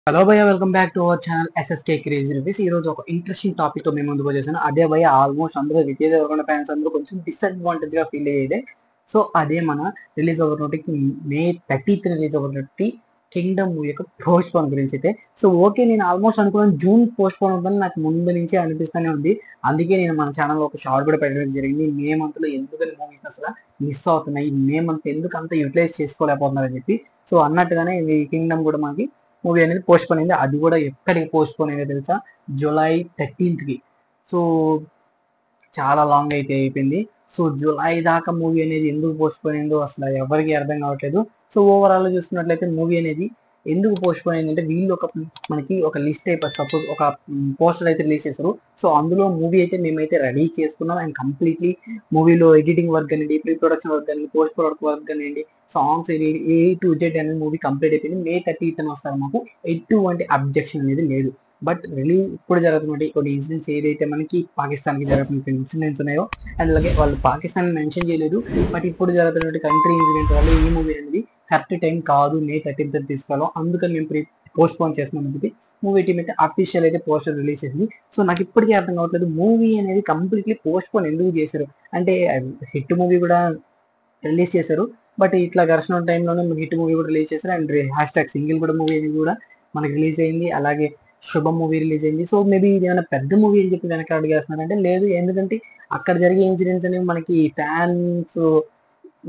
Hello భయ్య, welcome back to our channel SSK crazy reviews. ఈ రోజు ఒక ఇంట్రెస్టింగ్ టాపిక్ తో మేము ముందుకు వచ్చేసాను. అదే భయ్య, ఆల్మోస్ట్ అందరూ విజయ్ దేవరకొండ ఫ్యాన్స్ అందరూ కొంచెం డిసడ్వాంటేజ్ గా ఫీల్ అయ్యేదే. సో అదే మన రిలీజ్ అవ్వనోటికి మే 30th రిలీజ్ అవ్వనోటి కింగ్డమ్ మూవీ యొక్క పోస్ట్ పోన్ గురించి అయితే. సో ఓకే, నేను ఆల్మోస్ట్ అనుకున్నాను జూన్ పోస్ట్ పోన్ అవుతుందని నాకు ముందు నుంచే అనిపిస్తూనే ఉంది. అందుకే నేను మన ఛానల్లో ఒక షార్ట్ కూడా పెట్టడం జరిగింది. మే మంత్ లో ఎందుకని మూవీస్ అసలు మిస్ అవుతున్నాయి, మే మంత్ ఎందుకు అంత యూటిలైజ్ చేసుకోలేకపోతున్నారని చెప్పి. సో అన్నట్టుగానే ఈ కింగ్డమ్ కూడా మనకి మూవీ అనేది పోస్ట్ పోన్ అయింది. అది కూడా ఎక్కడికి పోస్ట్ పోన్ అయిందో తెలుసా? జూలై 13th కి. సో చాలా లాంగ్ అయితే అయిపోయింది. సో జూలై దాకా మూవీ అనేది ఎందుకు పోస్ట్ పోన్ అయిందో అసలు ఎవరికి అర్థం కావట్లేదు. సో ఓవరాల్ చూసుకున్నట్లయితే మూవీ అనేది ఎందుకు పోస్ట్ పోన్ అయిందంటే, వీళ్ళు మనకి ఒక లిస్ట్ అయిపోయి సపోజ్ ఒక పోస్టర్ అయితే రిలీజ్ చేశారు. సో అందులో మూవీ అయితే మేమైతే రెడీ చేసుకున్నాం. అండ్ కంప్లీట్లీ మూవీలో ఎడిటింగ్ వర్క్ అనేది, ప్రీ ప్రొడక్షన్ వర్క్ అనేది, పోస్ట్ ప్రొడక్ట్ వర్క్ అనేది, సాంగ్స్ A to Z అనేది మూవీ కంప్లీట్ అయిపోయింది. మే 30th వస్తారు. మాకు ఎటువంటి అబ్జెక్షన్ అనేది లేదు. బట్ రిలీజ్ ఇప్పుడు జరుగుతున్నటువంటి కొన్ని ఇన్సిడెంట్స్ ఏదైతే మనకి పాకిస్తాన్కి జరుగుతున్న ఇన్సిడెంట్స్ ఉన్నాయో, అండ్ అలాగే వాళ్ళు పాకిస్తాన్ మెన్షన్ చేయలేదు, బట్ ఇప్పుడు జరుగుతున్నటువంటి కంట్రీ ఇన్సిడెంట్స్ వల్ల ఈ మూవీ అనేది కరెక్ట్ టైం కాదు మే 13th తీసుకోవాలి. అందుకని మేము పోస్ట్ పోన్ చేస్తున్నామని చెప్పి మూవీ టీమ్ అయితే అఫీషియల్ అయితే పోస్టర్ రిలీజ్ చేసింది. సో నాకు ఇప్పటికీ అర్థం కావట్లేదు మూవీ అనేది కంప్లీట్లీ పోస్ట్ పోన్ ఎందుకు చేశారు అంటే. హిట్ మూవీ కూడా రిలీజ్ చేశారు, బట్ ఇట్లా ఘర్షణ టైంలోనే హిట్ మూవీ కూడా రిలీజ్ చేశారు. అండ్ #సింగిల్ కూడా మూవీ అనేది కూడా మనకి రిలీజ్ అయింది. అలాగే శుభం మూవీ రిలీజ్ అయింది. సో మేబీ ఇది ఏమైనా పెద్ద మూవీ అని చెప్పి వెనక అడిగేస్తున్నారంటే లేదు, ఎందుకంటే అక్కడ జరిగే ఇన్సిడెంట్స్ అనేవి మనకి ఫ్యాన్స్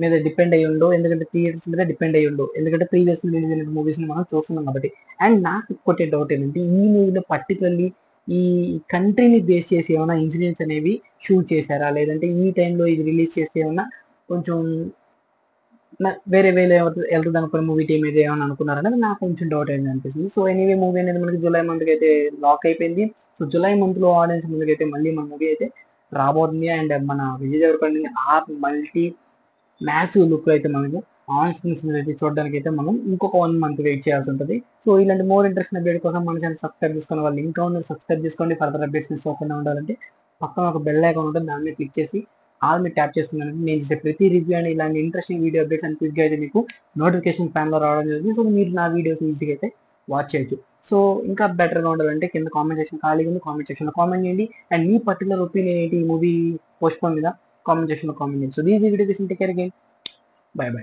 మీద డిపెండ్ అయ్యి ఉండవు, ఎందుకంటే థియేటర్స్ మీద డిపెండ్ అయ్యి ఉండవు, ఎందుకంటే ప్రీవియస్ రిలీజ్ అయిన మూవీస్ ని మనం చూస్తున్నాం కాబట్టి. అండ్ నాకు ఇంకోటి డౌట్ ఏంటంటే, ఈ మూవీలో పర్టికులర్లీ ఈ కంట్రీని బేస్ చేసి ఏమైనా ఇన్సిడెంట్స్ అనేవి షూట్ చేశారా, లేదంటే ఈ టైంలో ఇది రిలీజ్ చేస్తే ఏమన్నా కొంచెం వేరే వేరే వెళ్తుంది అనుకున్న మూవీ టీమ్ అయితే ఏమని అనుకున్నారనేది నాకు కొంచెం డౌట్ అయితే అనిపిస్తుంది. సో ఎనీవే మూవీ అనేది మనకి జూలై మంత్కి అయితే లాక్ అయిపోయింది. సో జూలై మంత్ లో ఆడియన్స్ ముందుకైతే మళ్ళీ మన మూవీ అయితే రాబోతుంది. అండ్ మన Vijay Deverakonda multi massive look అయితే మనకి ఆన్ స్క్రీన్స్ మీద అయితే చూడడానికి అయితే మనం ఇంకొక 1 month వెయిట్ చేయాల్సి ఉంటుంది. సో ఇలాంటి మోర్ ఇంట్రెస్ట్ అప్డేట్ కోసం మన ఛానల్ సబ్స్క్రైబ్ చేసుకుని వాళ్ళు ఇంకా ఉన్న సబ్స్క్రైబ్ చేసుకోండి. ఫర్దర్ అప్డేట్స్ మిస్ అవ్వకుండా ఉండాలంటే పక్కన ఒక బెల్ ఐకాన్ ఉంటుంది, దాన్ని మీద క్లిక్ చేసి ఆల్ మీరు ట్యాప్ చేసుకున్నాను. నేను చేసే ప్రతి రివ్యూ అండ్ ఇలాంటి ఇంట్రెస్టింగ్ వీడియో అప్డేట్స్ అండ్ క్విక్గా అయితే మీకు నోటిఫికేషన్ ప్యాన్లో రావడం జరుగుతుంది. సో మీరు నా వీడియోస్ ఈజీగా అయితే వాచ్ చేయొచ్చు. సో ఇంకా బెటర్గా ఉండాలంటే కింద కామెంట్ సెక్షన్ ఖాళీగా ఉంది, కామెంట్ సెక్షన్లో కామెంట్ చేయండి. అండ్ మీ పర్టికులర్ ఒపీనియన్ ఏంటి ఈ మూవీ పోస్ట్ పోన్ మీద కామెంట్ సెక్షన్లో కామెంట్ చేయండి. So these video take care again. Bye bye.